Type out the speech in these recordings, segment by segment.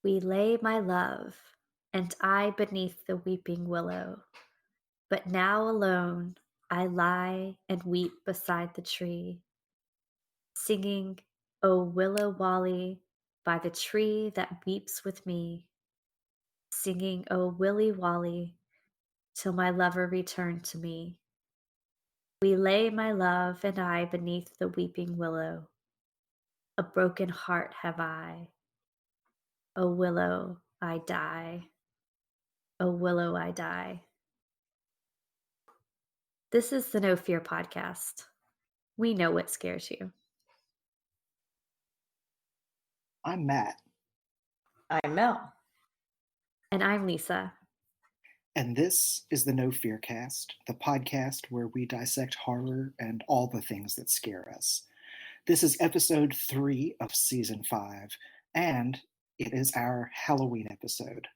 We lay, my love, and I beneath the weeping willow. But now alone I lie and weep beside the tree, singing, O willow Wally, by the tree that weeps with me, singing, O Willy Wally, till my lover return to me. We lay, my love, and I beneath the weeping willow. A broken heart have I. O willow, I die. O willow, I die. This is the No Fear podcast. We know what scares you. I'm Matt. I'm Mel. And I'm Lisa. And this is the No Fear Cast, the podcast where we dissect horror and all the things that scare us. This is episode 3 of season 5, and it is our Halloween episode.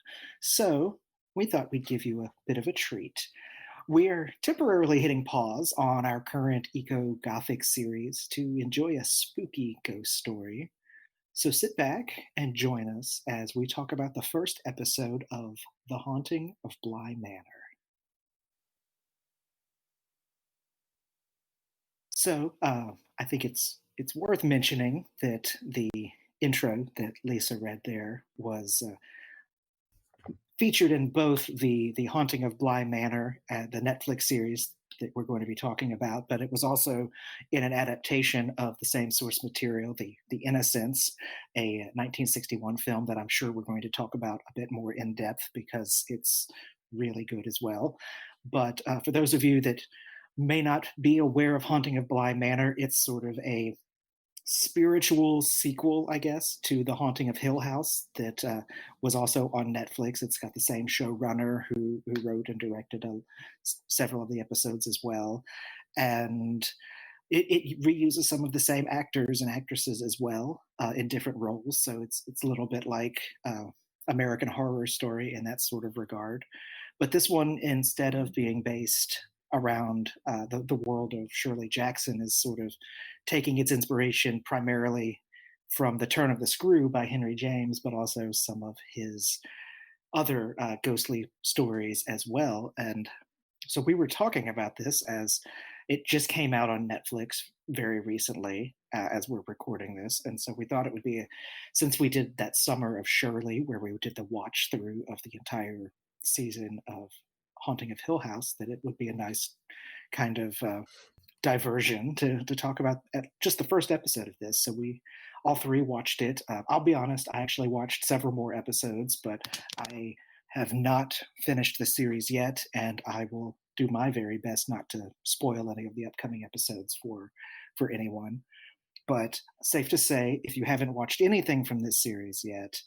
So we thought we'd give you a bit of a treat. We're temporarily hitting pause on our current eco-gothic series to enjoy a spooky ghost story. So sit back and join us as we talk about the first episode of The Haunting of Bly Manor. So I think it's worth mentioning that the intro that Lisa read there was featured in both the Haunting of Bly Manor, the Netflix series that we're going to be talking about, but it was also in an adaptation of the same source material, The Innocents, a 1961 film that I'm sure we're going to talk about a bit more in depth because it's really good as well. But for those of you that may not be aware of Haunting of Bly Manor, it's sort of a spiritual sequel, I guess, to The Haunting of Hill House that was also on Netflix. It's got the same showrunner who wrote and directed several of the episodes as well. And it reuses some of the same actors and actresses as well in different roles. So it's a little bit like American Horror Story in that sort of regard. But this one, instead of being based around the world of Shirley Jackson, is sort of taking its inspiration primarily from The Turn of the Screw by Henry James, but also some of his other ghostly stories as well. And so we were talking about this as it just came out on Netflix very recently as we're recording this. And so we thought it would be, since we did that summer of Shirley where we did the watch through of the entire season of Haunting of Hill House, that it would be a nice kind of diversion to talk about just the first episode of this. So we all three watched it. I'll be honest, I actually watched several more episodes, but I have not finished the series yet, and I will do my very best not to spoil any of the upcoming episodes for anyone. But safe to say, if you haven't watched anything from this series yet,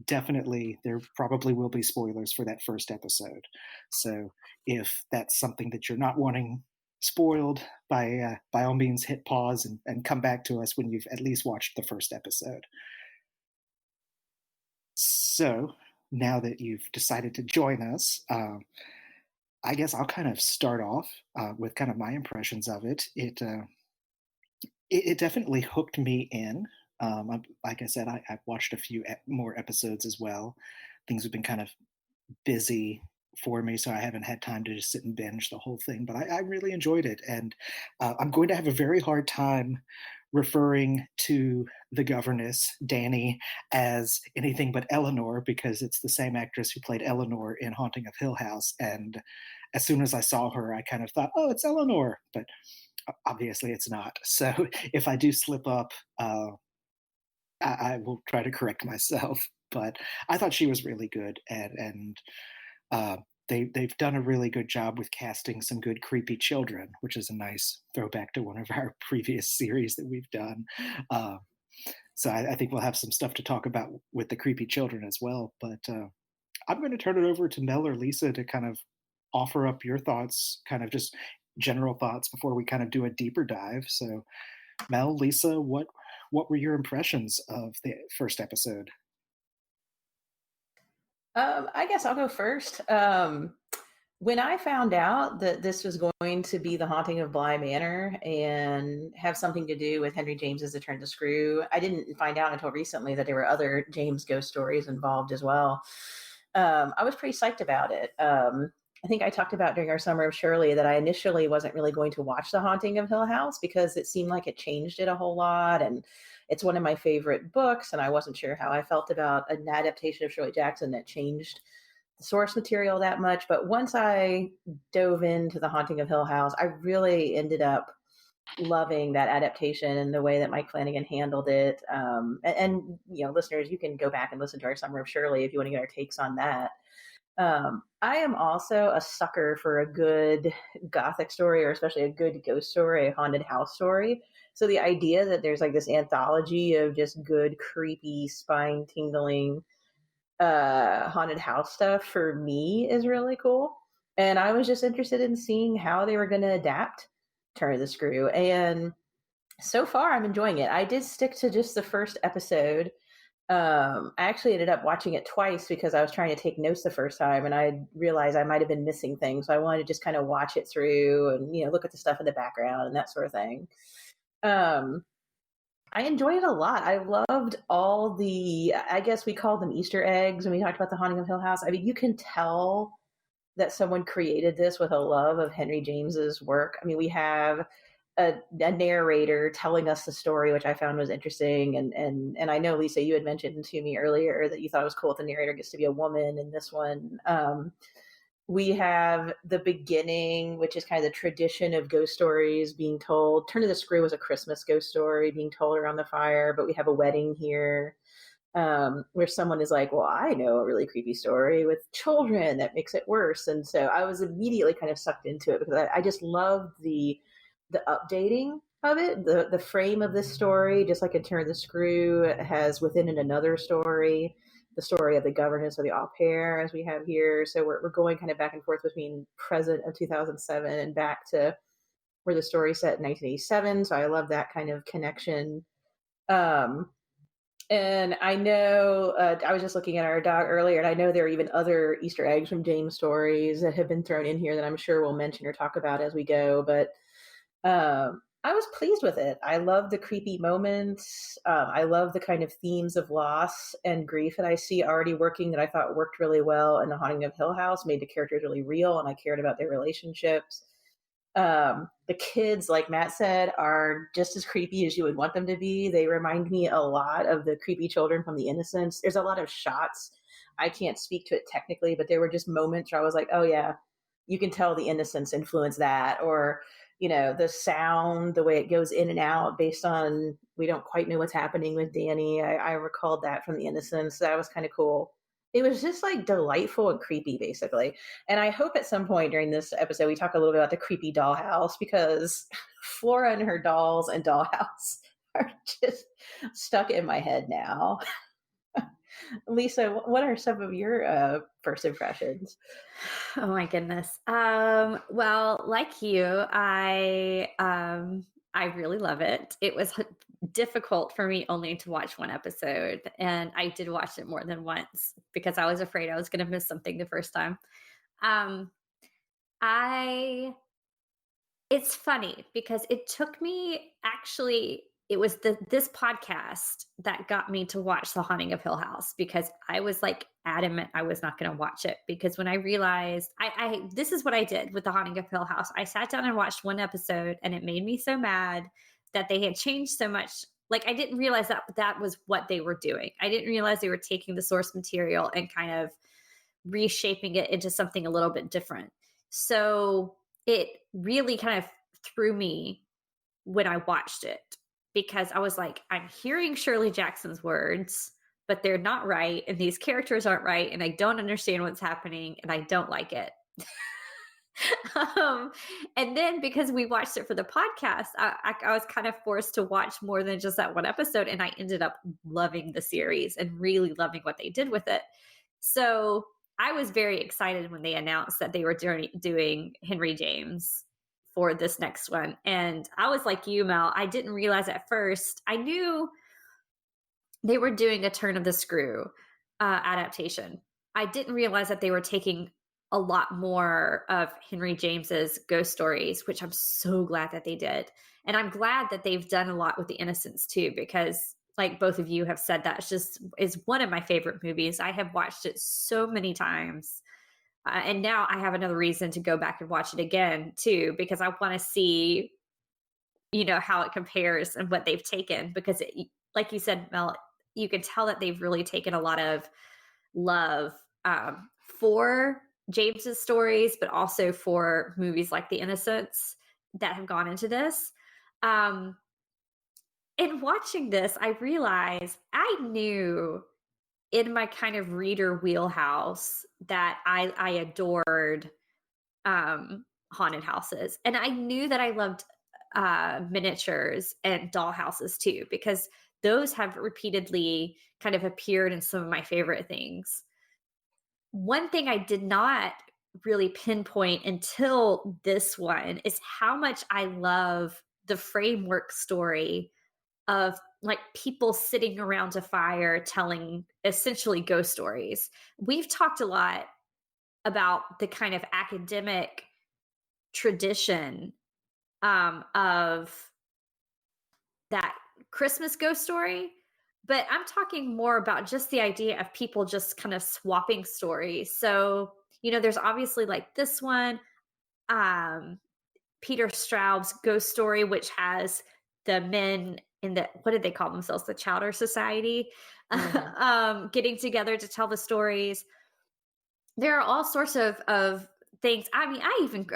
definitely there probably will be spoilers for that first episode. So if that's something that you're not wanting spoiled, by all means hit pause and come back to us when you've at least watched the first episode. So now that you've decided to join us, I guess I'll kind of start off with kind of my impressions of it. It definitely hooked me in. Like I said, I've watched a few more episodes as well. Things have been kind of busy for me, so I haven't had time to just sit and binge the whole thing. But I really enjoyed it, and I'm going to have a very hard time referring to the governess, Danny, as anything but Eleanor, because it's the same actress who played Eleanor in Haunting of Hill House. And as soon as I saw her, I kind of thought, oh, it's Eleanor. But obviously it's not. So if I do slip up, I will try to correct myself. But I thought she was really good, and they've done a really good job with casting some good creepy children, which is a nice throwback to one of our previous series that we've done. So I think we'll have some stuff to talk about with the creepy children as well. But I'm going to turn it over to Mel or Lisa to kind of offer up your thoughts, kind of just general thoughts before we kind of do a deeper dive. So Mel, Lisa, what were your impressions of the first episode? I guess I'll go first. When I found out that this was going to be The Haunting of Bly Manor and have something to do with Henry James's The Turn of the Screw, I didn't find out until recently that there were other James ghost stories involved as well. I was pretty psyched about it. I think I talked about during our Summer of Shirley that I initially wasn't really going to watch The Haunting of Hill House because it seemed like it changed it a whole lot. And it's one of my favorite books. And I wasn't sure how I felt about an adaptation of Shirley Jackson that changed the source material that much. But once I dove into The Haunting of Hill House, I really ended up loving that adaptation and the way that Mike Flanagan handled it. And listeners, you can go back and listen to our Summer of Shirley if you want to get our takes on that. I am also a sucker for a good gothic story, or especially a good ghost story, a haunted house story. So the idea that there's like this anthology of just good, creepy, spine tingling haunted house stuff for me is really cool. And I was just interested in seeing how they were going to adapt Turn of the Screw. And so far, I'm enjoying it. I did stick to just the first episode. I actually ended up watching it twice because I was trying to take notes the first time, and I realized I might have been missing things. So I wanted to just kind of watch it through and look at the stuff in the background and that sort of thing. I enjoyed it a lot. I loved all the, I guess we called them Easter eggs when we talked about The Haunting of Hill House. I mean, you can tell that someone created this with a love of Henry James's work. I mean, we have a narrator telling us the story, which I found was interesting. And I know, Lisa, you had mentioned to me earlier that you thought it was cool that the narrator gets to be a woman in this one. We have the beginning, which is kind of the tradition of ghost stories being told. Turn of the Screw was a Christmas ghost story being told around the fire, but we have a wedding here where someone is like, well, I know a really creepy story with children that makes it worse. And so I was immediately kind of sucked into it because I just loved the updating of it. The frame of this story, just like in Turn of the Screw, has within it another story, the story of the governess or the au pair, as we have here. So we're going kind of back and forth between present of 2007 and back to where the story set in 1987. So I love that kind of connection. And I know I was just looking at our doc earlier, and I know there are even other Easter eggs from James stories that have been thrown in here that I'm sure we'll mention or talk about as we go. But I was pleased with it. I love the creepy moments. I love the kind of themes of loss and grief that I see already working that I thought worked really well in The Haunting of Hill House, made the characters really real, and I cared about their relationships. The kids, like Matt said, are just as creepy as you would want them to be. They remind me a lot of the creepy children from The Innocents. There's a lot of shots. I can't speak to it technically, but there were just moments where I was like, oh yeah, you can tell The Innocents influenced that. Or the sound, the way it goes in and out based on, we don't quite know what's happening with Danny. I recalled that from The Innocents. That was kind of cool. It was just like delightful and creepy, basically. And I hope at some point during this episode, we talk a little bit about the creepy dollhouse, because Flora and her dolls and dollhouse are just stuck in my head now. Lisa, what are some of your first impressions? Oh my goodness. Well, like you, I really love it. It was difficult for me only to watch one episode, and I did watch it more than once because I was afraid I was going to miss something the first time. Um, I It's funny because it took me, actually, it was this podcast that got me to watch The Haunting of Hill House, because I was like adamant I was not going to watch it, because when I realized I this is what I did with The Haunting of Hill House. I sat down and watched one episode, and it made me so mad that they had changed so much. Like, I didn't realize that was what they were doing. I didn't realize they were taking the source material and kind of reshaping it into something a little bit different. So it really kind of threw me when I watched it, because I was like, I'm hearing Shirley Jackson's words, but they're not right. And these characters aren't right. And I don't understand what's happening. And I don't like it. um, and then because we watched it for the podcast, I was kind of forced to watch more than just that one episode. And I ended up loving the series and really loving what they did with it. So I was very excited when they announced that they were doing Henry James for this next one. And I was like you, Mel, I didn't realize at first. I knew they were doing a Turn of the Screw adaptation. I didn't realize that they were taking a lot more of Henry James's ghost stories, which I'm so glad that they did. And I'm glad that they've done a lot with The Innocents too, because like both of you have said, that just is one of my favorite movies. I have watched it so many times. And now I have another reason to go back and watch it again too, because I want to see, how it compares and what they've taken, because like you said, Mel, you can tell that they've really taken a lot of love for James's stories, but also for movies like The Innocents that have gone into this. Um, in watching this, I realized I knew in my kind of reader wheelhouse that I adored haunted houses, and I knew that I loved miniatures and doll houses too, because those have repeatedly kind of appeared in some of my favorite things. One thing I did not really pinpoint until this one is how much I love the framework story of like people sitting around a fire telling essentially ghost stories. We've talked a lot about the kind of academic tradition of that Christmas ghost story, but I'm talking more about just the idea of people just kind of swapping stories. So, there's obviously like this one, um, Peter Straub's ghost story, which has the men in the, what did they call themselves? The Chowder Society, Mhm. getting together to tell the stories. There are all sorts of things. I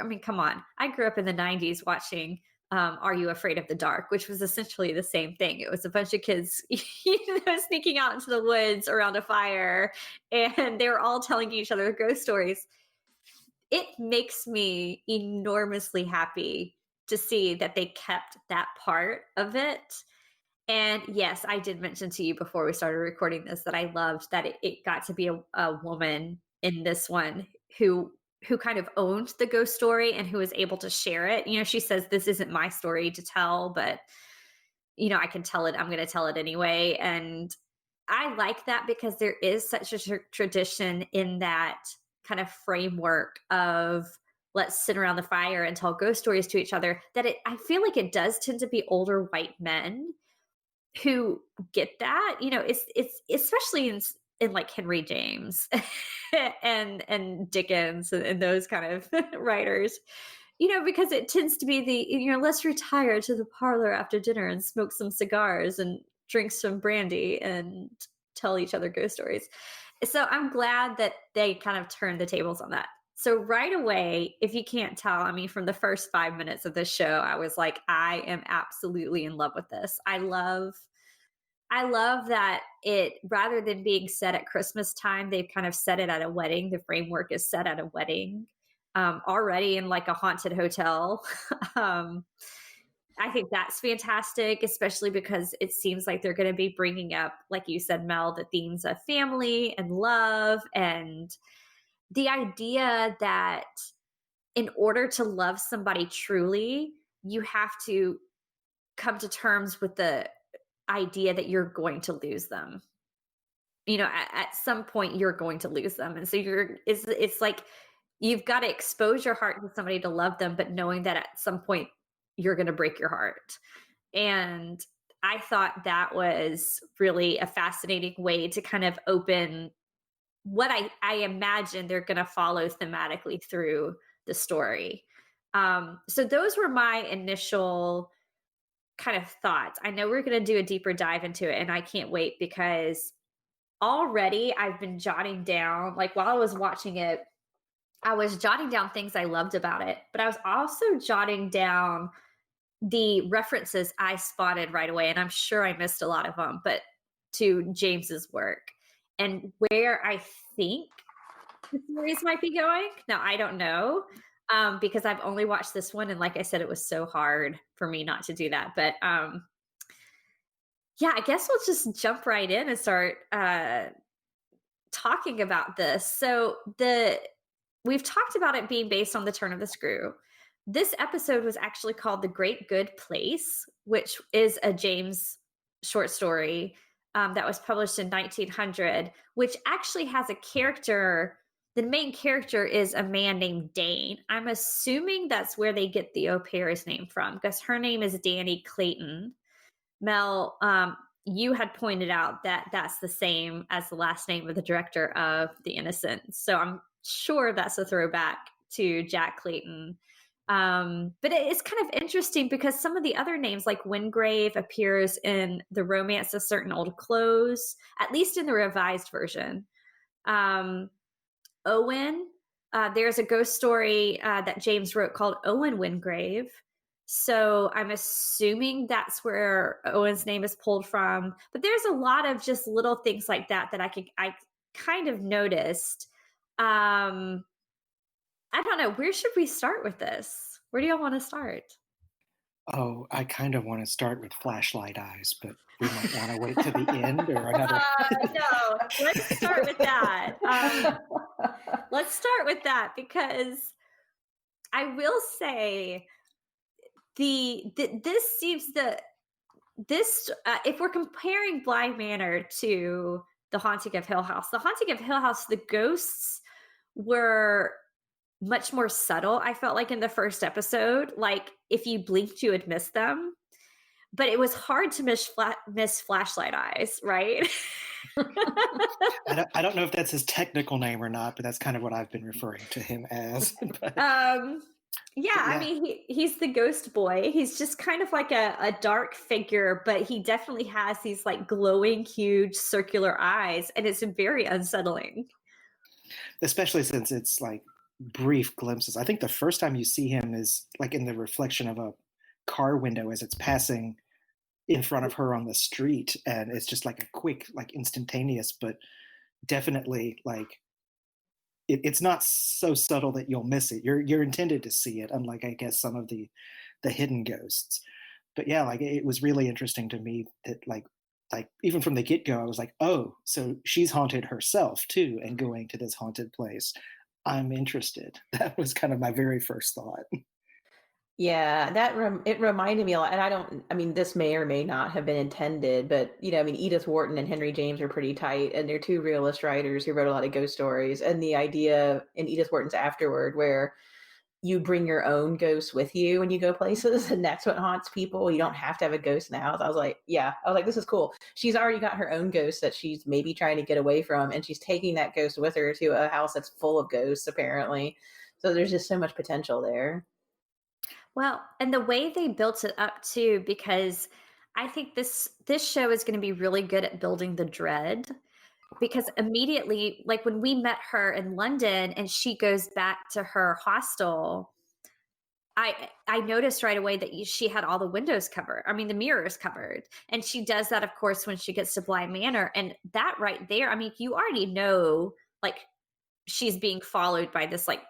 mean, come on. I grew up in the 90s watching Are You Afraid of the Dark, which was essentially the same thing. It was a bunch of kids, sneaking out into the woods around a fire, and they were all telling each other ghost stories. It makes me enormously happy to see that they kept that part of it. And yes, I did mention to you before we started recording this that I loved that it got to be a woman in this one who kind of owned the ghost story and who was able to share it. She says, "This isn't my story to tell, but I can tell it. I'm going to tell it anyway." And I like that because there is such a tradition in that kind of framework of let's sit around the fire and tell ghost stories to each other, that I feel like it does tend to be older white men who get that. It's especially in like Henry James and Dickens and those kind of writers, because it tends to be let's retire to the parlor after dinner and smoke some cigars and drink some brandy and tell each other ghost stories. So I'm glad that they kind of turned the tables on that. So right away, if you can't tell, I mean, from the first 5 minutes of this show, I was like, I am absolutely in love with this. I love that it, rather than being set at Christmas time, they've kind of set it at a wedding. The framework is set at a wedding, already in like a haunted hotel. um, I think that's fantastic, especially because it seems like they're going to be bringing up, like you said, Mel, the themes of family and love, and the idea that in order to love somebody truly, you have to come to terms with the idea that you're going to lose them. At some point you're going to lose them. And so it's like you've got to expose your heart to somebody to love them, but knowing that at some point you're going to break your heart. And I thought that was really a fascinating way to kind of open what I imagine they're going to follow thematically through the story. So those were my initial kind of thoughts. I know we're going to do a deeper dive into it, and I can't wait because already I've been jotting down, like while I was watching it, I was jotting down things I loved about it, but I was also jotting down the references I spotted right away. And I'm sure I missed a lot of them, but to James's work and where I think the series might be going. Now, I don't know, because I've only watched this one. And like I said, it was so hard for me not to do that. But yeah, I guess we'll just jump right in and start talking about this. So we've talked about it being based on The Turn of the Screw. This episode was actually called The Great Good Place, which is a James short story that was published in 1900, which actually has a character the main character is a man named Dane. I'm assuming that's where they get the au pair's name from because her name is Danny Clayton. Mel, you had pointed out that that's the same as the last name of the director of The Innocents. So I'm sure that's a throwback to Jack Clayton. But it's kind of interesting because some of the other names, like Wingrave, appears in The Romance of Certain Old Clothes, at least in the revised version. Owen, there's a ghost story that James wrote called Owen Wingrave. So I'm assuming that's where Owen's name is pulled from. But there's a lot of just little things like that that I kind of noticed. I don't know. Where should we start with this? Where do y'all want to start? Oh, I kind of want to start with flashlight eyes, but we might want to wait to the end or another. No, let's start with that. Let's start with that because I will say this seems this if we're comparing Bly Manor to The Haunting of Hill House, The Haunting of Hill House, the ghosts were much more subtle. I felt like in the first episode, like if you blinked, you would miss them. But it was hard to miss flashlight eyes, right? I don't know if that's his technical name or not, but that's kind of what I've been referring to him as. Yeah, I mean, he's the ghost boy. He's just kind of like a dark figure, but he definitely has these like glowing, huge circular eyes, and it's very unsettling. Especially since it's like brief glimpses. I think the first time you see him is like in the reflection of a car window as it's passing in front of her on the street, and it's just like a quick, like instantaneous, but definitely like it's not so subtle that you'll miss it. You're intended to see it, unlike I guess some of the hidden ghosts. But yeah, like it was really interesting to me that like even from the get go, I was like, oh, so she's haunted herself too, and going to this haunted place. I'm interested. That was kind of my very first thought. Yeah, it reminded me a lot, and I mean, this may or may not have been intended, but I mean, Edith Wharton and Henry James are pretty tight, and they're two realist writers who wrote a lot of ghost stories. And the idea in Edith Wharton's Afterward, where you bring your own ghosts with you when you go places, and that's what haunts people. You don't have to have a ghost in the house. I was like, this is cool. She's already got her own ghost that she's maybe trying to get away from, and she's taking that ghost with her to a house that's full of ghosts, apparently. So there's just so much potential there. Well, and the way they built it up too, because I think this show is going to be really good at building the dread. Because immediately, like when we met her in London and she goes back to her hostel, I noticed right away that she had all the windows covered. I mean, the mirrors covered, and she does that, of course, when she gets to Bly Manor, and that right there. I mean, you already know, like she's being followed by this like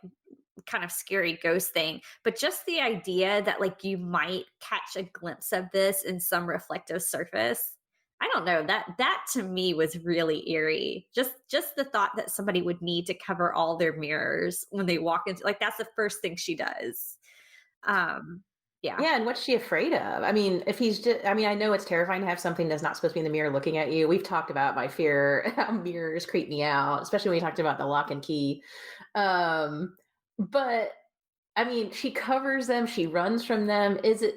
kind of scary ghost thing, but just the idea that like you might catch a glimpse of this in some reflective surface, I don't know, that to me was really eerie. Just the thought that somebody would need to cover all their mirrors when they walk into, like, that's the first thing she does. Yeah. Yeah, and what's she afraid of? I mean, if he's just, I mean, I know it's terrifying to have something that's not supposed to be in the mirror looking at you. We've talked about my fear, how mirrors creep me out, especially when we talked about the lock and key. But I mean, she covers them, she runs from them. Is it,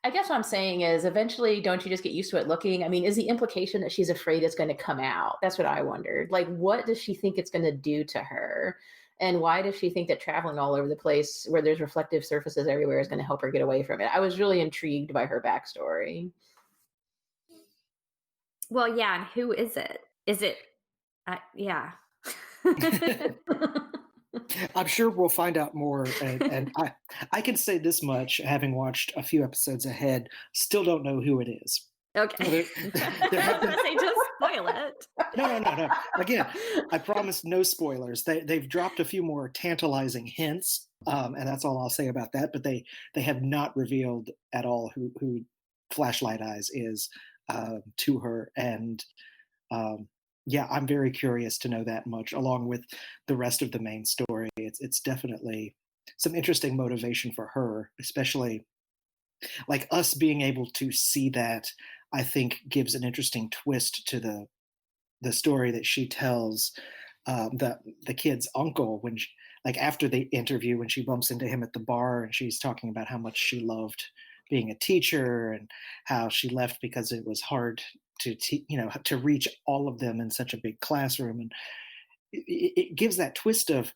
I guess what I'm saying is eventually, don't you just get used to it looking? I mean, is the implication that she's afraid it's going to come out? That's what I wondered. Like, what does she think it's going to do to her? And why does she think that traveling all over the place where there's reflective surfaces everywhere is going to help her get away from it? I was really intrigued by her backstory. Well, yeah. And who is it? Is it, yeah. I'm sure we'll find out more. And I can say this much, having watched a few episodes ahead, still don't know who it is. Okay. Have been, They just spoil it. No. Again, I promise no spoilers. They've dropped a few more tantalizing hints, and that's all I'll say about that. But they have not revealed at all who Flashlight Eyes is to her. And yeah, I'm very curious to know that much, along with the rest of the main story. It's definitely some interesting motivation for her, especially like us being able to see that. I think gives an interesting twist to the story that she tells, the kid's uncle when she, like after the interview when she bumps into him at the bar and she's talking about how much she loved being a teacher and how she left because it was hard to to reach all of them in such a big classroom, and it gives that twist of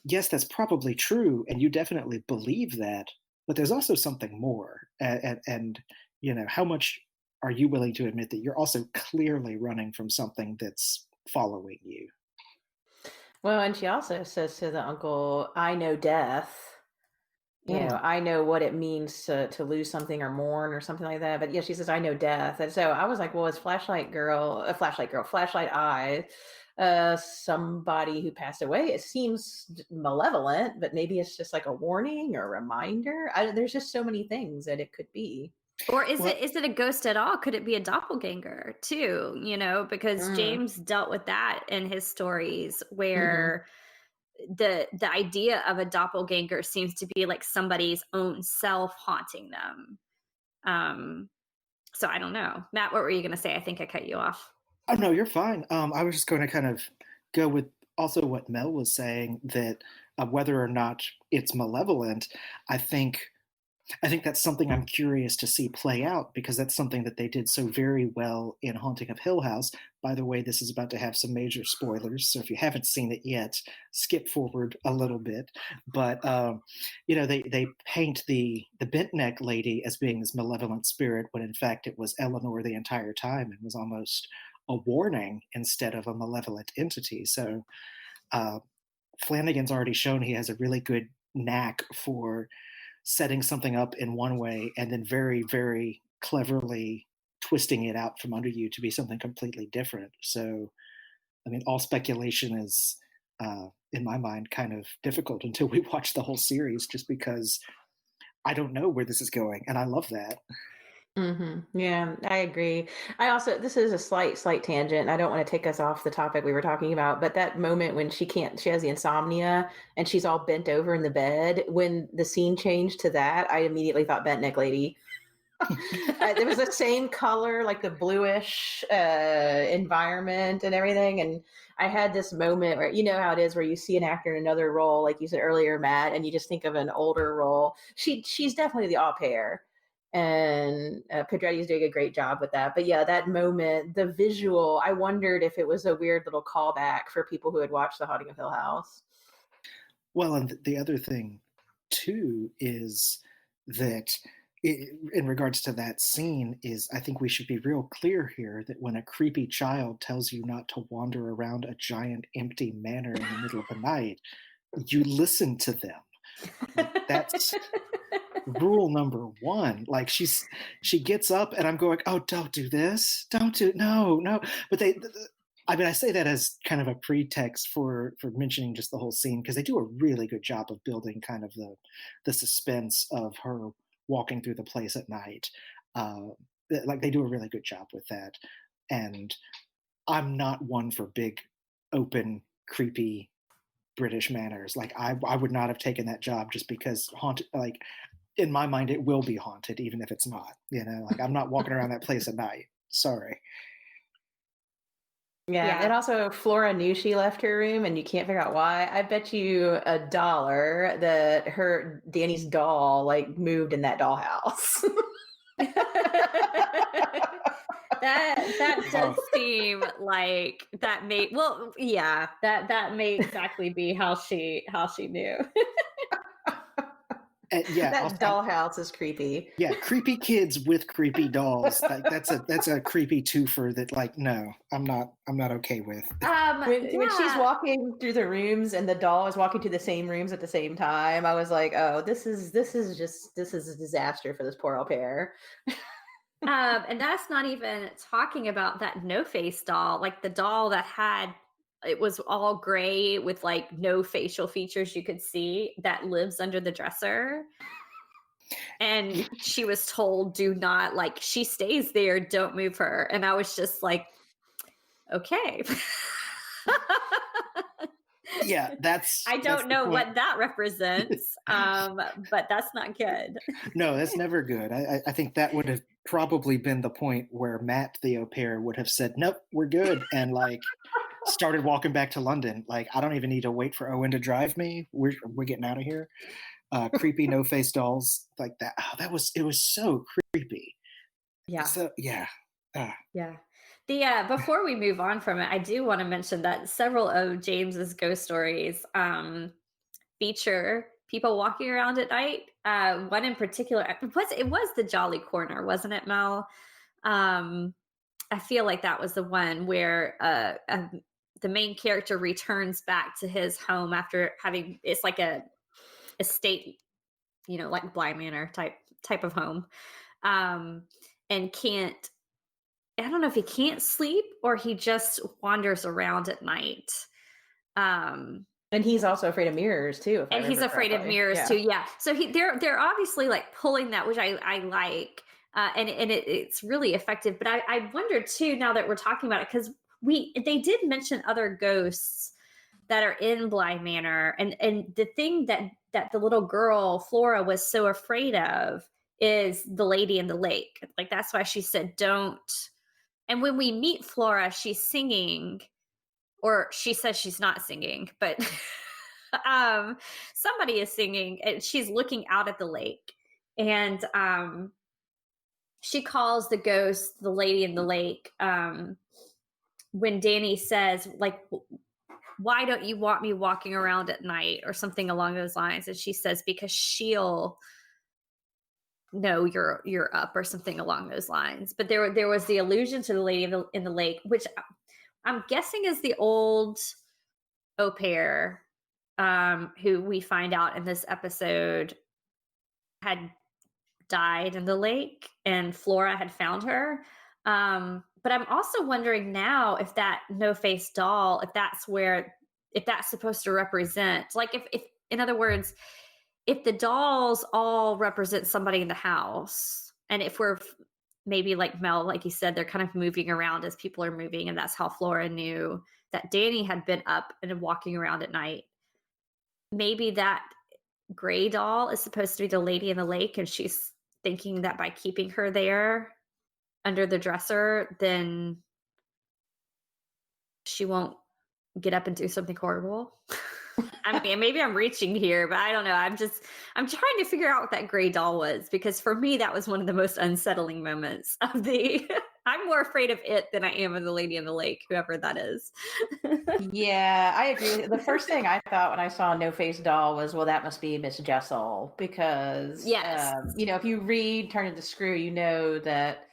yes, that's probably true, and you definitely believe that, but there's also something more. And how much are you willing to admit that you're also clearly running from something that's following you? Well, and she also says to the uncle, "I know death." Mm. I know what it means to lose something or mourn or something like that. But yeah, she says, "I know death," and so I was like, "Well, is flashlight girl, flashlight eye, somebody who passed away?" It seems malevolent, but maybe it's just like a warning or a reminder. There's just so many things that it could be. Or is Well, it a ghost at all? Could it be a doppelganger too, because Mm, James dealt with that in his stories hmm where the idea of a doppelganger seems to be like somebody's own self haunting them. Um, so I don't know. Matt, what were you gonna say? I think I cut you off. oh no, you're fine. I was just going to kind of go with also what Mel was saying that whether or not it's malevolent, I think I think that's something I'm curious to see play out because that's something that they did so very well in Haunting of Hill House. By the way, this is about to have some major spoilers, so if you haven't seen it yet, skip forward a little bit. But they paint the bent neck lady as being this malevolent spirit when in fact it was Eleanor the entire time and was almost a warning instead of a malevolent entity. So uh, Flanagan's already shown he has a really good knack for setting something up in one way and then very, very cleverly twisting it out from under you to be something completely different. So, I mean, all speculation is, in my mind, kind of difficult until we watch the whole series, just because I don't know where this is going, and I love that. Yeah, I agree. I also, this is a slight tangent. I don't want to take us off the topic we were talking about, but that moment when she has the insomnia and she's all bent over in the bed, when the scene changed to that, I immediately thought bent neck lady. There was the same color, like the bluish environment and everything. And I had this moment where, you know how it is, where you see an actor in another role, like you said earlier, Matt, and you just think of an older role. She's definitely the au pair, and Pedretti is doing a great job with that. But yeah, that moment, the visual, I wondered if it was a weird little callback for people who had watched The Haunting of Hill House. Well, and the other thing, too, is that in regards to that scene is I think we should be real clear here that when a creepy child tells you not to wander around a giant empty manor in the middle of the night, you listen to them. Like that's rule number one. Like she gets up and I'm going, oh, don't do this, don't do no. But I mean, I say that as kind of a pretext for mentioning just the whole scene because they do a really good job of building kind of the suspense of her walking through the place at night. Uh, like they do a really good job with that. And I'm not one for big, open, creepy British manners. Like I would not have taken that job just because haunted. Like in my mind, it will be haunted even if it's not. Like I'm not walking around that place at night. Sorry. Yeah, and Yeah. also Flora knew she left her room, and you can't figure out why. I bet you $1 that her Danny's doll like moved in that dollhouse. That does Oh, seem like that may well, yeah, that may exactly be how she knew. and yeah. That dollhouse is creepy. Yeah, creepy kids with creepy dolls. Like that's a creepy twofer that like no, I'm not okay with. When she's Yeah. walking through the rooms and the doll is walking to the same rooms at the same time, I was like, "Oh, this is a disaster for this poor au pair." And that's not even talking about that no face doll, like the doll that had it was all gray with like no facial features you could see that lives under the dresser. And Y- she was told, do not, like, she stays there, don't move her. And I was just like, okay. Yeah, I that's don't the know point. what that represents, but that's not good. No, that's never good. I think that would have probably been the point where Matt the au pair would have said, "Nope, we're good," and like started walking back to London. Like, I don't even need to wait for Owen to drive me. We're getting out of here. Creepy no face dolls like that. Oh, it was so creepy. Yeah. So yeah. Uh, Yeah. The before we move on from it, I do want to mention that several of James's ghost stories feature people walking around at night. One in particular, it was the Jolly Corner, wasn't it, Mel? Um, I feel like that was the one where the main character returns back to his home after having it's like a estate, like Bly Manor type of home, um, and can't. I don't know if he can't sleep or he just wanders around at night. Um, And he's also afraid of mirrors too, if I and he's remember afraid of correctly. mirrors too. Yeah. Yeah. So they're obviously like pulling that, which I like, it's really effective. But I wonder too now that we're talking about it because they did mention other ghosts that are in Bly Manor, and the thing that the little girl Flora was so afraid of is the lady in the lake. Like that's why she said don't. And when we meet Flora, she's singing, or she says she's not singing, but um, somebody is singing, and she's looking out at the lake. And she calls the ghost the lady in the lake. When Danny says, like, why don't you want me walking around at night, or something along those lines? And she says, because she'll know you're up, or something along those lines. But there was the allusion to the lady in the lake, which I'm guessing is the old au pair, who we find out in this episode had died in the lake, and Flora had found her. But I'm also wondering now if that no face doll, if that's supposed to represent, like, if in other words, if the dolls all represent somebody in the house, and if we're maybe like Mel, like you said, they're kind of moving around as people are moving, and that's how Flora knew that Danny had been up and walking around at night. Maybe that gray doll is supposed to be the lady in the lake, and she's thinking that by keeping her there under the dresser, then she won't get up and do something horrible. I mean, maybe I'm reaching here, but I don't know. I'm trying to figure out what that gray doll was, because for me, that was one of the most unsettling moments of the. I'm more afraid of it than I am of the lady in the lake, whoever that is. Yeah, I agree with you. The first thing I thought when I saw No Face Doll was, well, that must be Miss Jessel, because, Yes. if you read Turn of the Screw, you know that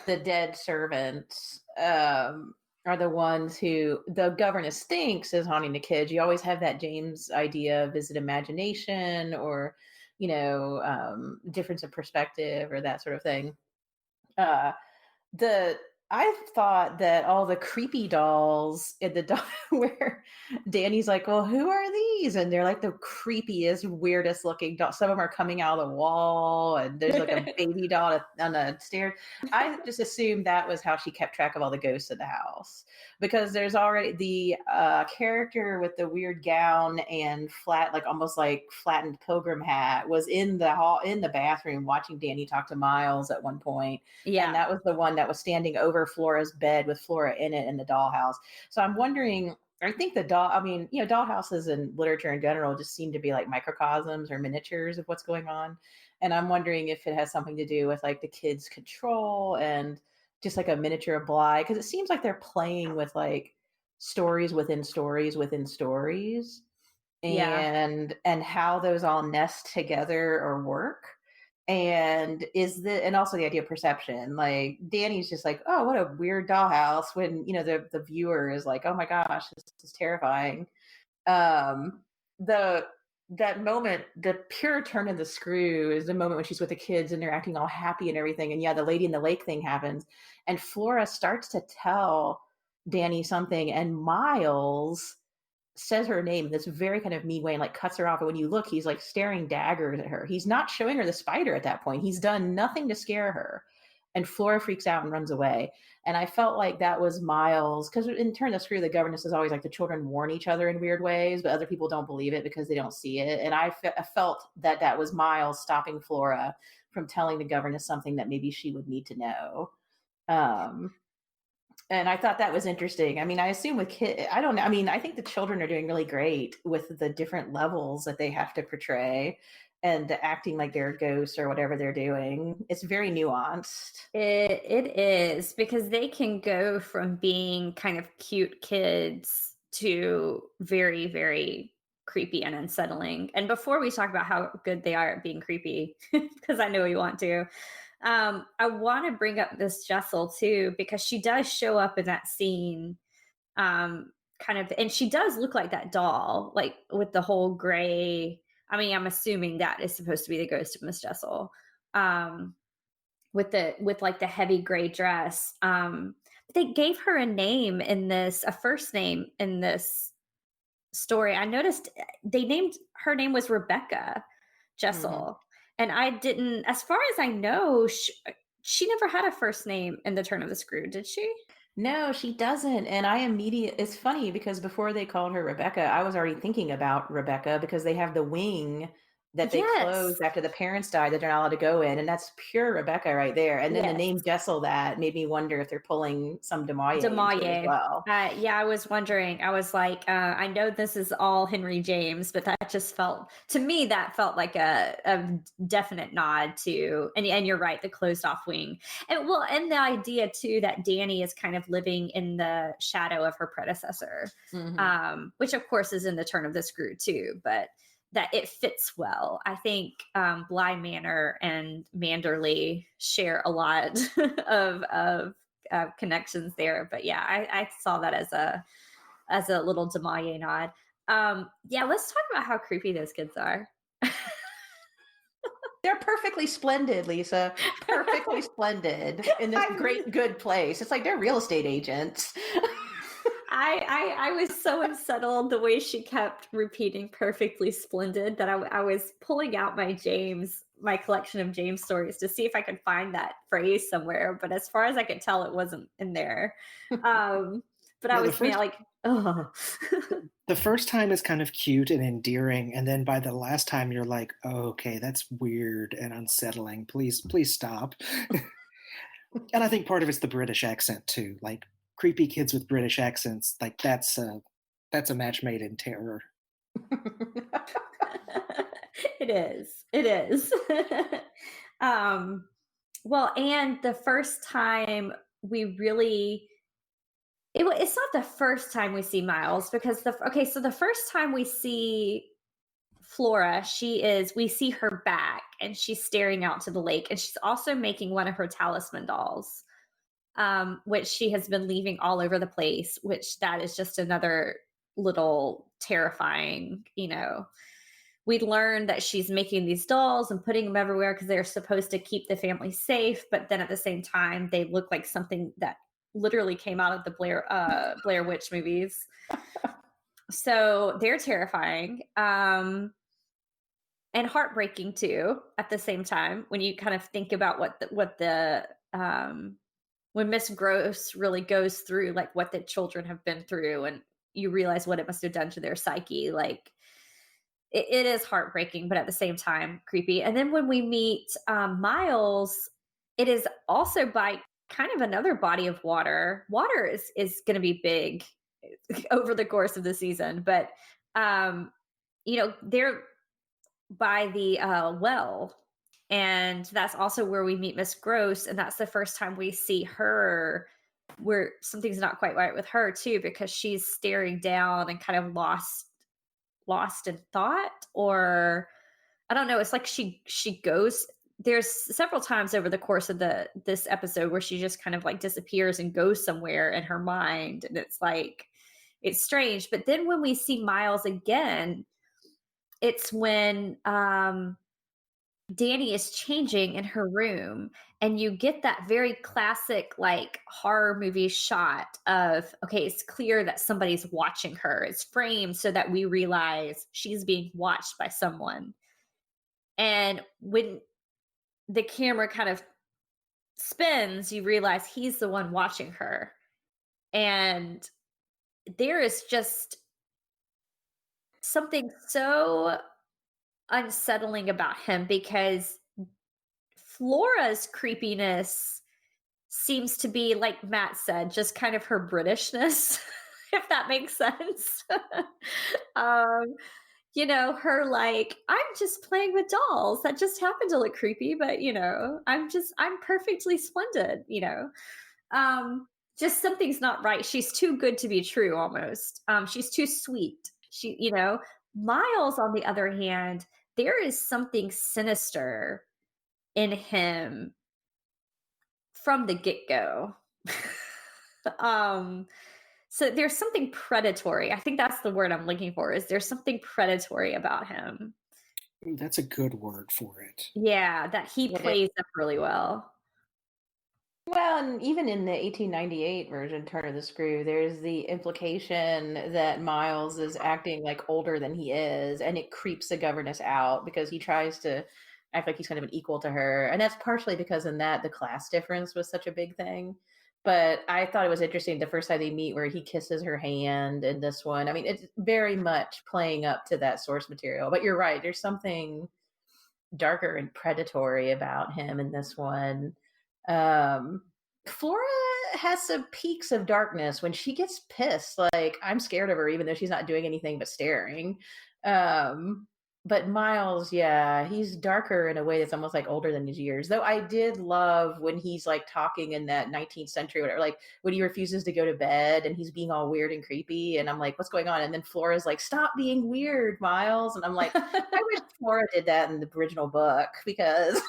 the dead servants are the ones who the governess thinks is haunting the kids. You always have that James idea of, is it imagination, or, difference of perspective, or that sort of thing. Uh, the I thought that all the creepy dolls in the where Danny's like, well, who are these? And they're like the creepiest, weirdest looking dolls. Some of them are coming out of the wall, and there's like a baby doll on the stairs. I just assumed that was how she kept track of all the ghosts in the house, because there's already the character with the weird gown and flat, like almost like flattened pilgrim hat, was in the hall, in the bathroom, watching Danny talk to Miles at one point. And Yeah. that was the one that was standing over Flora's bed with Flora in it in the dollhouse. So I'm wondering, I think dollhouses in literature in general just seem to be like microcosms or miniatures of what's going on. And I'm wondering if it has something to do with like the kids' control and just like a miniature of Bly, because it seems like they're playing with like stories within stories within stories, Yeah. and how those all nest together or work. And also the idea of perception, like Danny's just like, oh, what a weird dollhouse, when the viewer is like, oh my gosh, this is terrifying. The That moment, the pure turn of the screw, is the moment when she's with the kids and they're acting all happy and everything, and yeah, the lady in the lake thing happens, and Flora starts to tell Danny something, and Miles says her name in this very kind of mean way and like cuts her off. And when you look, he's like staring daggers at her. He's not showing her the spider at that point. He's done nothing to scare her. And Flora freaks out and runs away. And I felt like that was Miles, because in Turn the Screw, the governess is always like, the children warn each other in weird ways, but other people don't believe it because they don't see it. And I felt that that was Miles stopping Flora from telling the governess something that maybe she would need to know. Um, And I thought that was interesting. I mean, I assume with kid, I don't know. I mean, I think the children are doing really great with the different levels that they have to portray and the acting like they're ghosts or whatever they're doing. It's very nuanced. It is because they can go from being kind of cute kids to very, very creepy and unsettling. And before we talk about how good they are at being creepy, because I know you want to, I want to bring up this Jessel too, because she does show up in that scene, kind of, and she does look like that doll, like with the whole gray. I mean, I'm assuming that is supposed to be the ghost of Miss Jessel. Um, with like the heavy gray dress. They gave her a name in this, a first name in this story. I noticed they named her name was Rebecca Mhm. Jessel, and I didn't, as far as I know, she never had a first name in the Turn of the Screw, did she? No, she doesn't. And it's funny because before they called her Rebecca, I was already thinking about Rebecca because they have the wing that they closed Yes, after the parents died that they're not allowed to go in. And that's pure Rebecca right there. And then the yes. name Jessel that made me wonder if they're pulling some Demaye into it as Demaye. well. Yeah, I was wondering. I was like, I know this is all Henry James, but that just felt to me that felt like a definite nod to, and you're right, the closed off wing, and well, and the idea too that Danny is kind of living in the shadow of her predecessor, Hmm. which of course is in the Turn of the Screw too, but that it fits well. I think Bly Manor and Manderley share a lot of connections there. But yeah, I saw that as a little Demaye nod. Yeah, let's talk about how creepy those kids are. They're perfectly splendid, Lisa. Perfectly splendid in this I great, was good place. It's like they're real estate agents. I was so unsettled the way she kept repeating perfectly splendid that I was pulling out my collection of James stories to see if I could find that phrase somewhere. But as far as I could tell, it wasn't in there. Um, but I Yeah, was being like, oh. the first time is kind of cute and endearing, and then by the last time you're like, oh, okay, that's weird and unsettling. Please stop. And I think part of it's the British accent too. Like creepy kids with British accents, like that's a match made in terror. It is. It is. um, well, and the first time we really it's not the first time we see Miles because so the first time we see Flora, we see her back and she's staring out to the lake and she's also making one of her talisman dolls, which she has been leaving all over the place, which that is just another little terrifying, we'd learned that she's making these dolls and putting them everywhere because they're supposed to keep the family safe, but then at the same time they look like something that literally came out of the Blair Witch movies. So they're terrifying, and heartbreaking too at the same time when you kind of think about what the when Miss Gross really goes through like what the children have been through, and you realize what it must have done to their psyche. Like it is heartbreaking, but at the same time creepy. And then when we meet Miles, it is also by kind of another body of water. Water is going to be big over the course of the season, but they're by the well, and that's also where we meet Miss Gross, and that's the first time we see her where something's not quite right with her too because she's staring down and kind of lost in thought, or I don't know, it's like she goes, there's several times over the course of this episode where she just kind of like disappears and goes somewhere in her mind, and it's like it's strange. But then when we see Miles again, it's when Danny is changing in her room, and you get that very classic like horror movie shot of, okay, it's clear that somebody's watching her. It's framed so that we realize she's being watched by someone. And when the camera kind of spins, you realize he's the one watching her. And there is just something so unsettling about him because Flora's creepiness seems to be, like Matt said, just kind of her Britishness, if that makes sense. um, her like, I'm just playing with dolls that just happen to look creepy, but I'm perfectly splendid, Um, just something's not right. She's too good to be true almost. She's too sweet. Miles, on the other hand, there is something sinister in him from the get-go. um, so there's something predatory. I think that's the word I'm looking for. Is there's something predatory about him? That's a good word for it. Yeah, that he It is. plays up really well. Well, and even in the 1898 version, Turn of the Screw, there's the implication that Miles is acting like older than he is, and it creeps the governess out because he tries to act like he's kind of an equal to her. And that's partially because in that the class difference was such a big thing. But I thought it was interesting the first time they meet where he kisses her hand in this one. I mean, it's very much playing up to that source material. But you're right, there's something darker and predatory about him in this one. Um, Flora has some peaks of darkness when she gets pissed. Like, I'm scared of her, even though she's not doing anything but staring. Um, but Miles, yeah, he's darker in a way that's almost like older than his years. Though I did love when he's like talking in that 19th century, whatever, like when he refuses to go to bed and he's being all weird and creepy. And I'm like, what's going on? And then Flora's like, stop being weird, Miles. And I'm like, I wish Flora did that in the original book because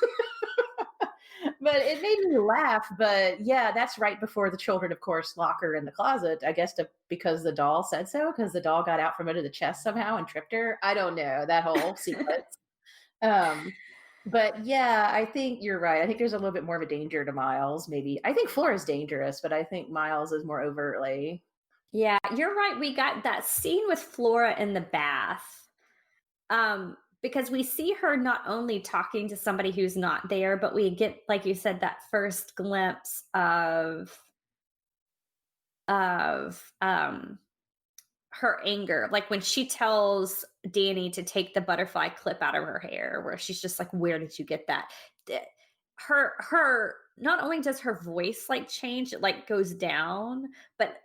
but it made me laugh. But yeah, that's right before the children, of course, lock her in the closet, I guess, because the doll said so, because the doll got out from under the chest somehow and tripped her. I don't know that whole sequence. Um, but yeah, I think you're right. I think there's a little bit more of a danger to Miles, maybe. I think Flora's dangerous, but I think Miles is more overtly. Yeah, you're right. We got that scene with Flora in the bath. Because we see her not only talking to somebody who's not there, but we get, like you said, that first glimpse of her anger. Like when she tells Danny to take the butterfly clip out of her hair, where she's just like, "Where did you get that?" Her not only does her voice like change, it like goes down, but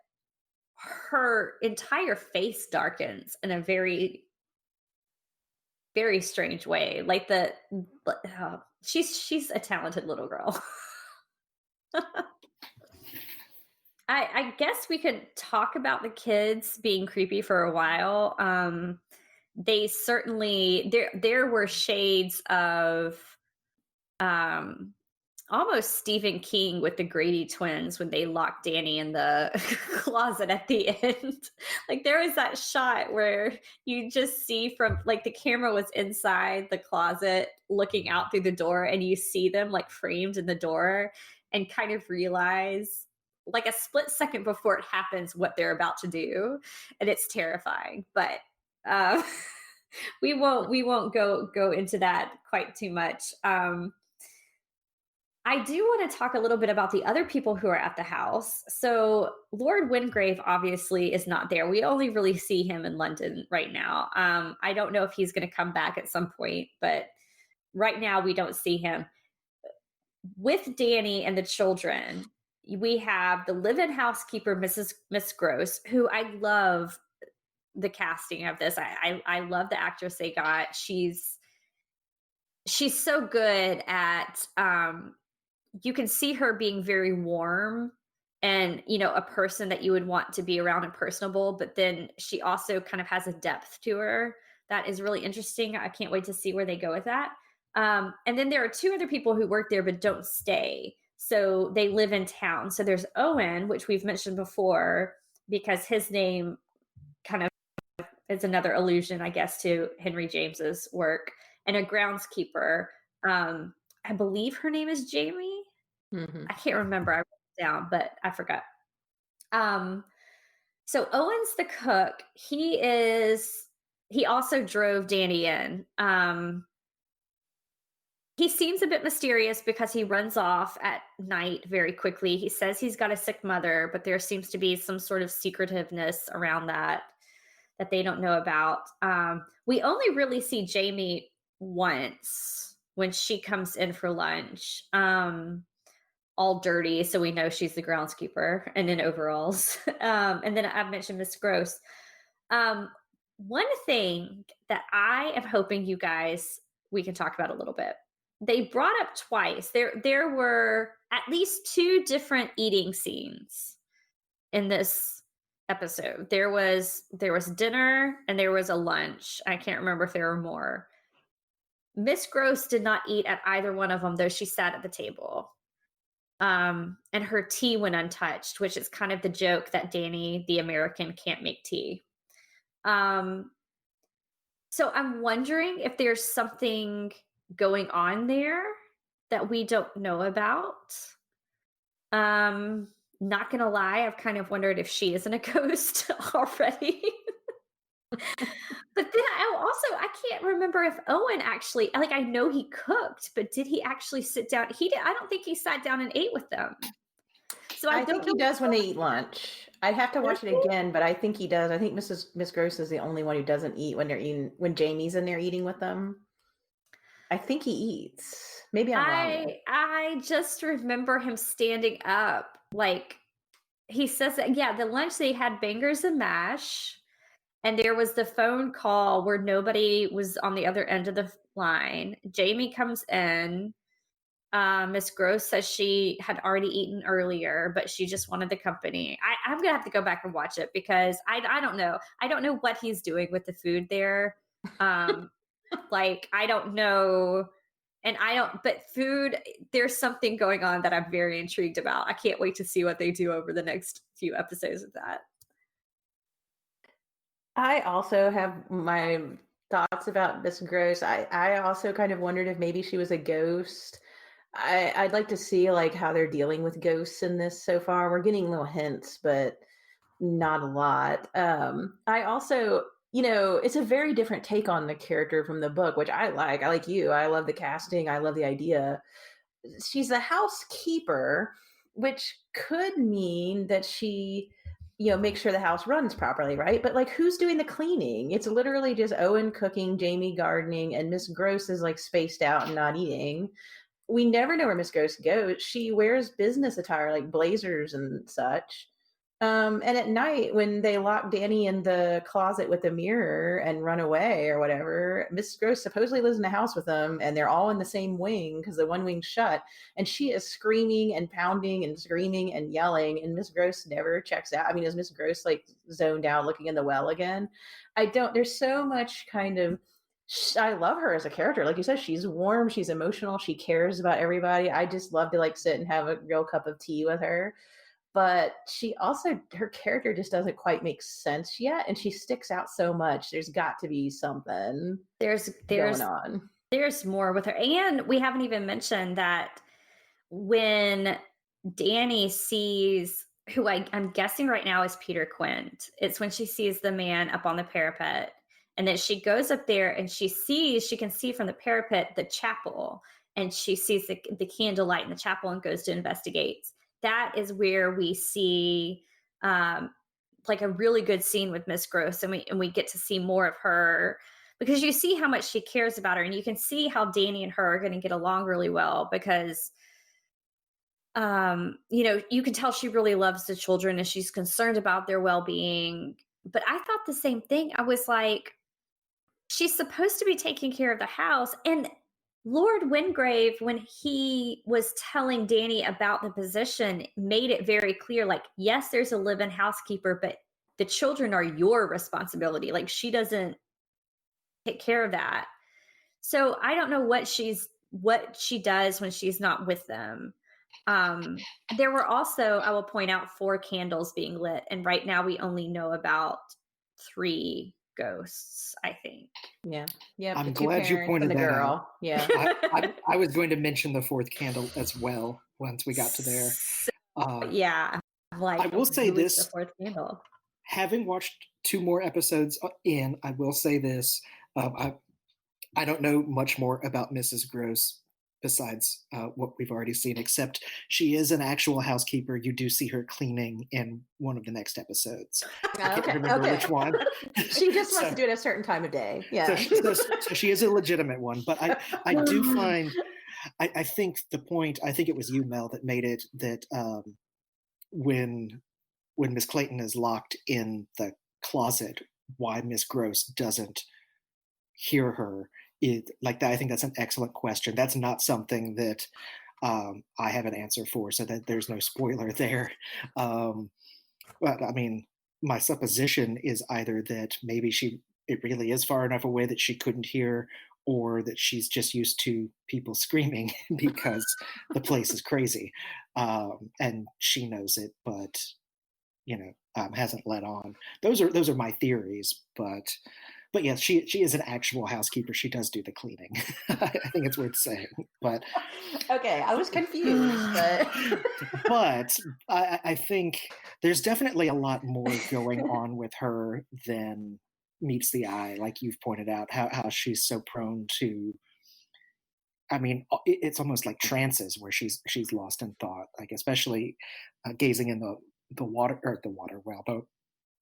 her entire face darkens in a very, very strange way. Like she's a talented little girl. I guess we could talk about the kids being creepy for a while. They certainly, there were shades of um almost Stephen King with the Grady twins when they locked Danny in the closet at the end. Like there was that shot where you just see from like the camera was inside the closet looking out through the door and you see them like framed in the door and kind of realize like a split second before it happens what they're about to do, and it's terrifying. But uh, we won't go into that quite too much. I do want to talk a little bit about the other people who are at the house. So Lord Wingrave obviously is not there. We only really see him in London right now. I don't know if he's going to come back at some point, but right now we don't see him. With Danny and the children, we have the live-in housekeeper, Miss Gross, who I love the casting of this. I love the actress they got. She's so good at you can see her being very warm and a person that you would want to be around and personable, but then she also kind of has a depth to her that is really interesting. I can't wait to see where they go with that. And then there are two other people who work there but don't stay, so they live in town. So there's Owen, which we've mentioned before because his name kind of is another allusion, I guess, to Henry James's work, and a groundskeeper. I believe her name is Jamie. Mhm. I can't remember. I wrote it down, but I forgot. Um, so Owen's the cook. He also drove Danny in. He seems a bit mysterious because he runs off at night very quickly. He says he's got a sick mother, but there seems to be some sort of secretiveness around that they don't know about. We only really see Jamie once when she comes in for lunch. all dirty, so we know she's the groundskeeper and in overalls. And then I've mentioned Miss Gross. Um, One thing that I am hoping you guys we can talk about a little bit. They brought up twice. There were at least two different eating scenes in this episode. There was dinner and there was a lunch. I can't remember if there were more. Miss Gross did not eat at either one of them, though she sat at the table. And her tea went untouched, which is kind of the joke that Danny, the American, can't make tea. Um, so I'm wondering if there's something going on there that we don't know about. Not gonna lie, I've kind of wondered if she isn't a ghost already. But then I can't remember if Owen actually, like, I know he cooked, but did he actually sit down? He did. I don't think he sat down and ate with them. So I I don't think he know. does when they eat lunch. I'd have to Does watch it he? again, but I think he does. I think Miss Gross is the only one who doesn't eat when they're eating when Jamie's in there eating with them. I think he eats. Maybe I'm wrong though. I just remember him standing up, like he says that, yeah, the lunch they had bangers and mash, and there was the phone call where nobody was on the other end of the line. Jamie comes in. Miss Gross says she had already eaten earlier, but she just wanted the company. I'm gonna have to go back and watch it because I don't know. I don't know what he's doing with the food there. Um, like I don't know, and I don't. But food, there's something going on that I'm very intrigued about. I can't wait to see what they do over the next few episodes of that. I also have my thoughts about Miss Gross. I also kind of wondered if maybe she was a ghost. I'd like to see like how they're dealing with ghosts in this so far. We're getting little hints, but not a lot. I also, it's a very different take on the character from the book, which I like. I like you. I love the casting. I love the idea. She's a housekeeper, which could mean that she, makes sure the house runs properly, right? But like, who's doing the cleaning? It's literally just Owen cooking, Jamie gardening, and Miss Gross is like spaced out and not eating. We never know where Miss Gross goes. She wears business attire like blazers and such. And at night, when they lock Danny in the closet with the mirror and run away or whatever, Miss Gross supposedly lives in the house with them, and they're all in the same wing because the one wing's shut. And she is screaming and pounding and screaming and yelling, and Miss Gross never checks out. I mean, is Miss Gross like zoned out looking in the well again? I don't. There's so much kind of. I love her as a character. Like you said, she's warm, she's emotional, she cares about everybody. I just love to like sit and have a real cup of tea with her. But she also, her character just doesn't quite make sense yet, and she sticks out so much. There's got to be something There's going there's on. there's more with her, and we haven't even mentioned that when Danny sees who I'm guessing right now is Peter Quint. It's when she sees the man up on the parapet. And then she goes up there and she can see from the parapet the chapel. And she sees the candlelight in the chapel and goes to investigate. That is where we see like a really good scene with Miss Gross. And we get to see more of her because you see how much she cares about her. And you can see how Danny and her are going to get along really well because you can tell she really loves the children and she's concerned about their well-being. But I thought the same thing. I was like, she's supposed to be taking care of the house. And Lord Wingrave, when he was telling Danny about the position, made it very clear, like, yes, there's a live-in housekeeper, but the children are your responsibility. Like, she doesn't take care of that. So I don't know what she does when she's not with them. There were also, I will point out, 4 candles being lit, and right now we only know about 3 ghosts, I think. Yeah. Yeah. I'm The 2 glad you parents pointed and the that girl. out. Yeah. I was going to mention the 4th candle as well once we got to there. Yeah, like, I will say who is this. the 4th candle? Having watched 2 more episodes in, I will say this. I don't know much more about Mrs. Gross besides what we've already seen, except she is an actual housekeeper. You do see her cleaning in one of the next episodes. I can't remember which one. She just must do it at a certain time of day. Yeah. So she is a legitimate one. But I do find I think the point, I think it was you, Mel, that made it that when Miss Clayton is locked in the closet, why Miss Gross doesn't hear her. Like that, I think that's an excellent question. That's not something that I have an answer for, so that there's no spoiler there. Um, but I mean, my supposition is either that maybe it really is far enough away that she couldn't hear, or that she's just used to people screaming because the place is crazy, and she knows it, but hasn't let on. Those are my theories, but yes, she is an actual housekeeper. She does do the cleaning. I think it's worth saying, but Okay, I was confused, but but I think there's definitely a lot more going on with her than meets the eye. Like you've pointed out, how she's so prone to. I mean, it's almost like trances where she's lost in thought. Like especially gazing in the water, or the water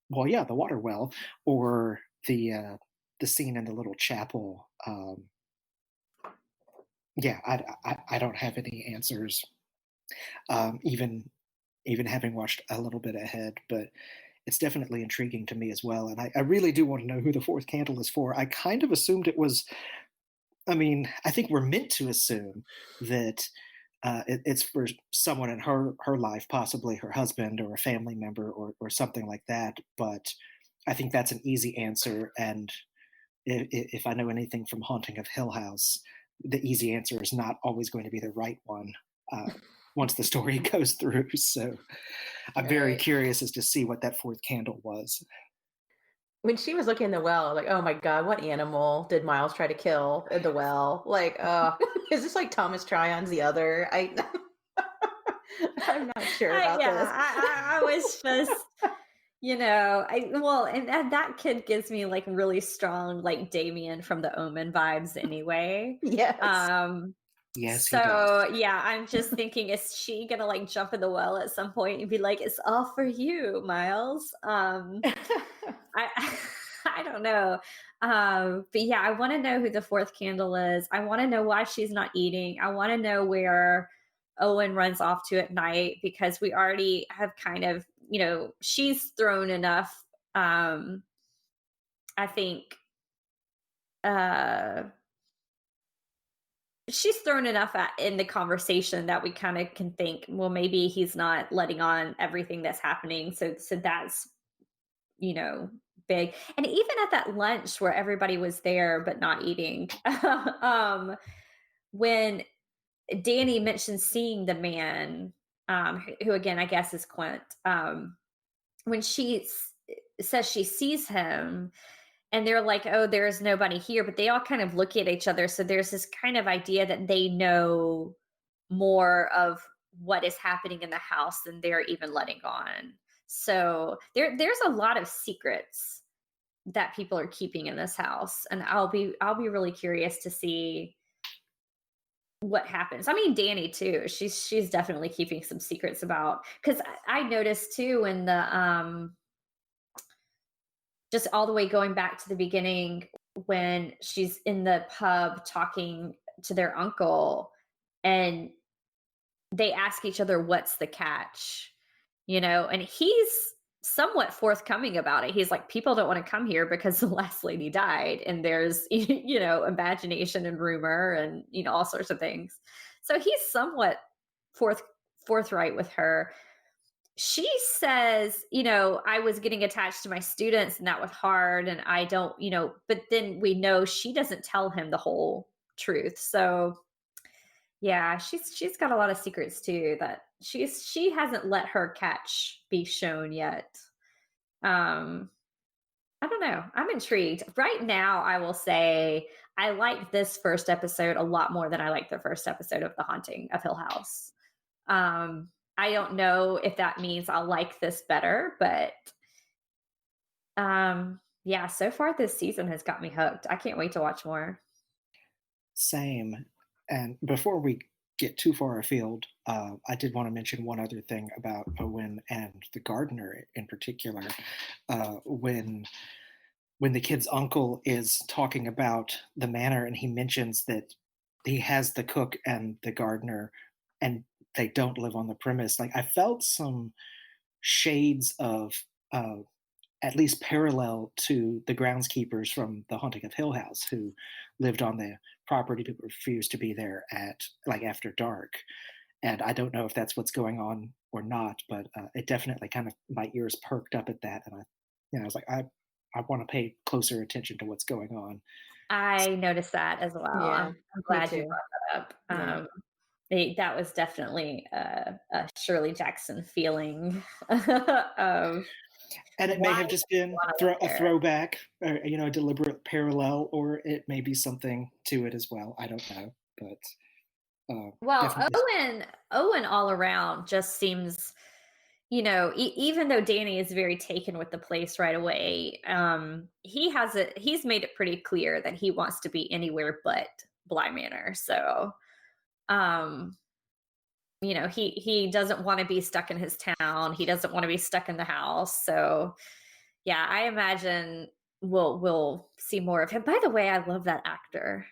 well, yeah, the water well, or the scene in the little chapel. Yeah, I don't have any answers. Even having watched a little bit ahead, but it's definitely intriguing to me as well. And I really do want to know who the fourth candle is for. I kind of assumed it was. I mean, I think we're meant to assume that it's for someone in her life, possibly her husband or a family member or something like that. But I think that's an easy answer. And if I know anything from Haunting of Hill House, the easy answer is not always going to be the right one uh, once the story goes through. So I'm very right. curious as to see what that fourth candle was. When she was looking in the well, like, oh my god, what animal did Miles try to kill in the well? Like, is this like Thomas Tryon's The Other? I'm not sure about Yeah, this. I was just, and that kid gives me like really strong, like Damien from The Omen vibes anyway. Yes. Yes, he does. So yeah, I'm just thinking, is she gonna like jump in the well at some point and be like, "It's all for you, Miles"? I I don't know. But yeah, I want to know who the fourth candle is. I want to know why she's not eating. I want to know where Owen runs off to at night, because we already have kind of, she's thrown enough. I think uh, she's thrown enough in the conversation that we kind of can think, well, maybe he's not letting on everything that's happening. So that's, you know, big. And even at that lunch where everybody was there but not eating, when Danny mentioned seeing the man, who again I guess is Quint, when says she sees him, and they're like, "Oh, there is nobody here," but they all kind of look at each other. So there's this kind of idea that they know more of what is happening in the house than they're even letting on. So there's a lot of secrets that people are keeping in this house, and I'll be really curious to see what happens. I mean, Danny too. She's definitely keeping some secrets about, because I noticed too in the just all the way going back to the beginning, when she's in the pub talking to their uncle, and they ask each other what's the catch, and he's somewhat forthcoming about it. He's like, people don't want to come here because the last lady died, and there's imagination and rumor and all sorts of things. So he's somewhat forthright with her. She says, I was getting attached to my students and that was hard, and I don't, but then we know she doesn't tell him the whole truth. So yeah, she's got a lot of secrets too that she hasn't let her catch be shown yet. Um, I don't know. I'm intrigued. Right now, I will say I like this first episode a lot more than I like the first episode of The Haunting of Hill House. I don't know if that means I'll like this better, but yeah, so far this season has got me hooked. I can't wait to watch more. Same. And before we get too far afield, I did want to mention one other thing about Owen and the gardener in particular. When the kid's uncle is talking about the manor, and he mentions that he has the cook and the gardener, and they don't live on the premise. Like I felt some shades of at least parallel to the groundskeepers from The Haunting of Hill House, who lived on the property but refused to be there at like after dark. And I don't know if that's what's going on or not, but it definitely kind of my ears perked up at that, and I was like, I want to pay closer attention to what's going on. I noticed that as well. Yeah, I'm me glad you too. brought that Yeah. up. That was definitely a Shirley Jackson feeling of And it may why have just been wanna live a there. throwback, or a deliberate parallel, or it may be something to it as well. I don't know, but Well, definitely Owen all around just seems, even though Danny is very taken with the place right away, he's made it pretty clear that he wants to be anywhere but Bly Manor. So, um, he doesn't want to be stuck in his town. He doesn't want to be stuck in the house. So, yeah, I imagine we'll see more of him. By the way, I love that actor.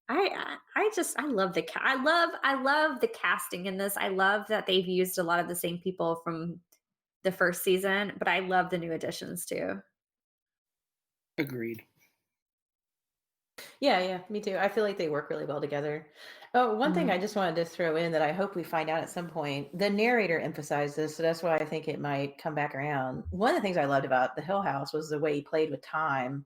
I love I love the casting in this. I love that they've used a lot of the same people from the first season, but I love the new additions too. agreed. Yeah, yeah, me too. I feel like they work really well together. Oh, one thing Mhm. I just wanted to throw in that I hope we find out at some point. The narrator emphasized this, so that's why I think it might come back around. One of the things I loved about the Hill House was the way he played with time.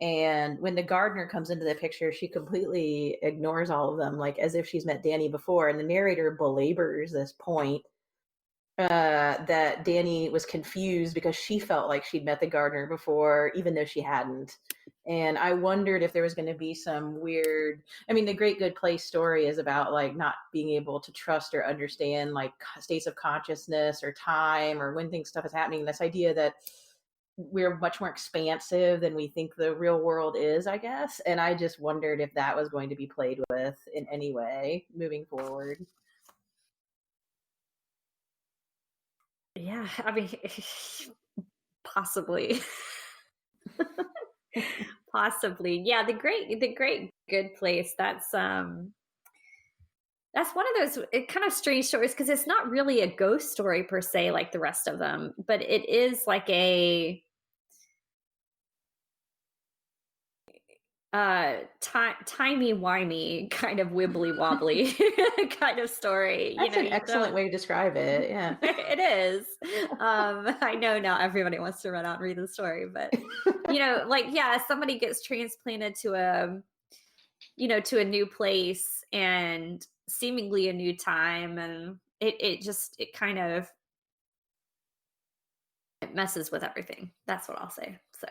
And when the gardener comes into the picture, she completely ignores all of them, like as if she's met Danny before. And the narrator belabors this point that Danny was confused because she felt like she'd met the gardener before, even though she hadn't. And I wondered if there was going to be some weird. I mean, the Great Good Place story is about like not being able to trust or understand like states of consciousness or time or when stuff is happening. This idea that we're much more expansive than we think the real world is, I guess. And I just wondered if that was going to be played with in any way moving forward. Yeah, I mean, possibly, possibly. Yeah, the great good place. That's one of those kind of strange stories because it's not really a ghost story per se like the rest of them, but it is like a timey-wimey kind of wibbly wobbly kind of story. That's an You excellent don't way to describe it. Yeah. it is. I know not everybody wants to run out and read the story, but like yeah, somebody gets transplanted to a new place and seemingly a new time, and it kind of it messes with everything. That's what I'll say. So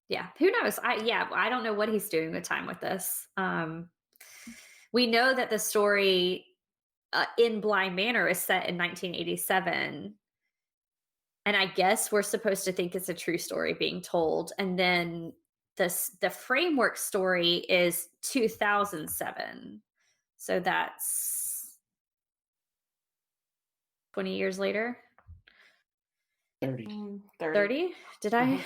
yeah, who knows? I don't know what he's doing with time with this. We know that the story in Bly Manor is set in 1987, and I guess we're supposed to think it's a true story being told. And then the framework story is 2007, so that's 20 years later. 30. 30. 30? Did Uh-huh. I?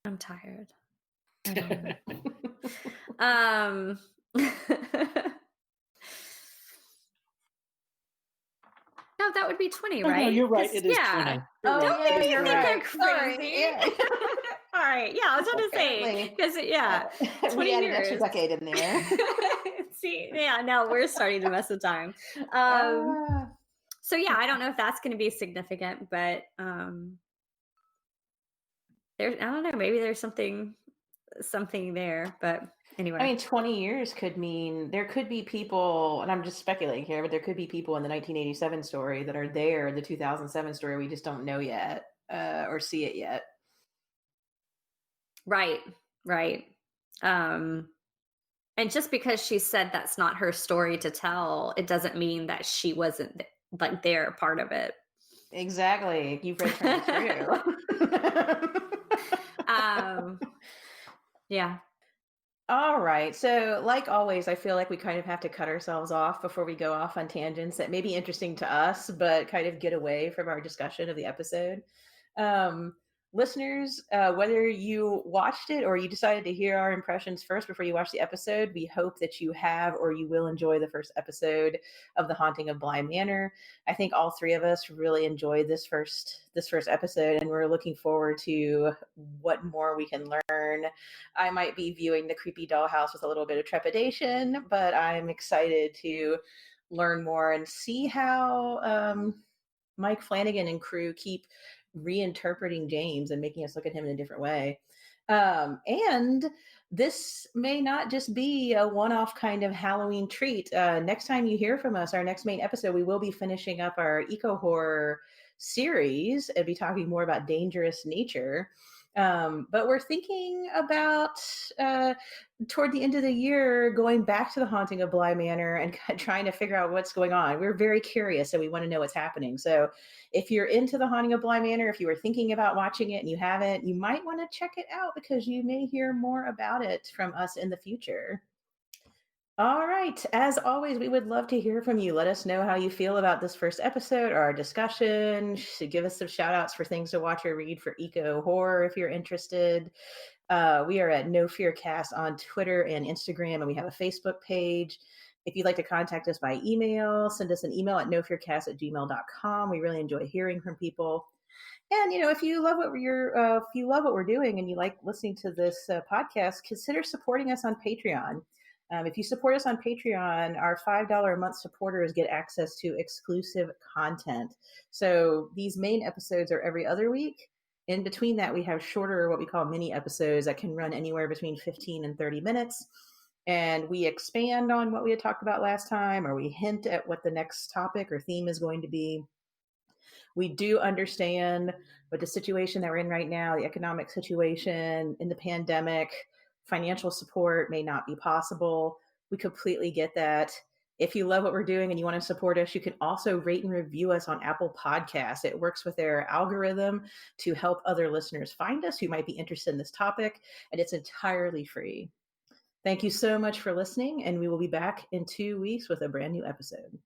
I'm tired. I don't know. No, that would be 20, Oh no, right? you're right. Because It is yeah. 20. You're Oh, right. Don't yeah, make It is me you're 20. think I'm right. Sorry. crazy. Yeah. All right. Yeah, I was going to say, Apparently, because yeah, we 20 had an extra years. decade in there. See, yeah, now we're starting to mess with time. Um, Ah. so yeah, I don't know if that's going to be significant, but I don't know, maybe there's something there, but I anyway. mean, 20 years could mean there could be people, and I'm just speculating here, but there could be people in the 1987 story that are there in the 2007 story we just don't know yet or see it yet. Right, right. Um, and just because she said that's not her story to tell, it doesn't mean that she wasn't like there part of it. Exactly. You've read true. um, yeah. All right. So, like always, I feel like we kind of have to cut ourselves off before we go off on tangents that may be interesting to us, but kind of get away from our discussion of the episode. Um, Listeners, whether you watched it or you decided to hear our impressions first before you watch the episode, we hope that you have or you will enjoy the first episode of The Haunting of Bly Manor. I think all three of us really enjoyed this first episode, and we're looking forward to what more we can learn. I might be viewing the creepy dollhouse with a little bit of trepidation, but I'm excited to learn more and see how Mike Flanagan and crew keep reinterpreting James and making us look at him in a different way. And this may not just be a one-off kind of Halloween treat. Next time you hear from us, our next main episode, we will be finishing up our eco-horror series and be talking more about dangerous nature. But we're thinking about toward the end of the year going back to the Haunting of Bly Manor and trying to figure out what's going on. We're very curious and we want to know what's happening. So if you're into the Haunting of Bly Manor, if you were thinking about watching it and you haven't, you might want to check it out because you may hear more about it from us in the future. All right. As always, we would love to hear from you. Let us know how you feel about this first episode or our discussion. Give us some shout outs for things to watch or read for eco horror if you're interested. We are at No Fear Cast on Twitter and Instagram, and we have a Facebook page. If you'd like to contact us by email, send us an email at nofearcast@gmail.com. We really enjoy hearing from people. And if you love what we're doing and you like listening to this podcast, consider supporting us on Patreon. If you support us on Patreon, our $5 a month supporters get access to exclusive content. So these main episodes are every other week. In between that, we have shorter, what we call mini episodes that can run anywhere between 15 and 30 minutes. And we expand on what we had talked about last time, or we hint at what the next topic or theme is going to be. We do understand with the situation that we're in right now, the economic situation in the pandemic, financial support may not be possible. We completely get that. If you love what we're doing and you want to support us, you can also rate and review us on Apple Podcasts. It works with their algorithm to help other listeners find us who might be interested in this topic, and it's entirely free. Thank you so much for listening, and we will be back in 2 weeks with a brand new episode.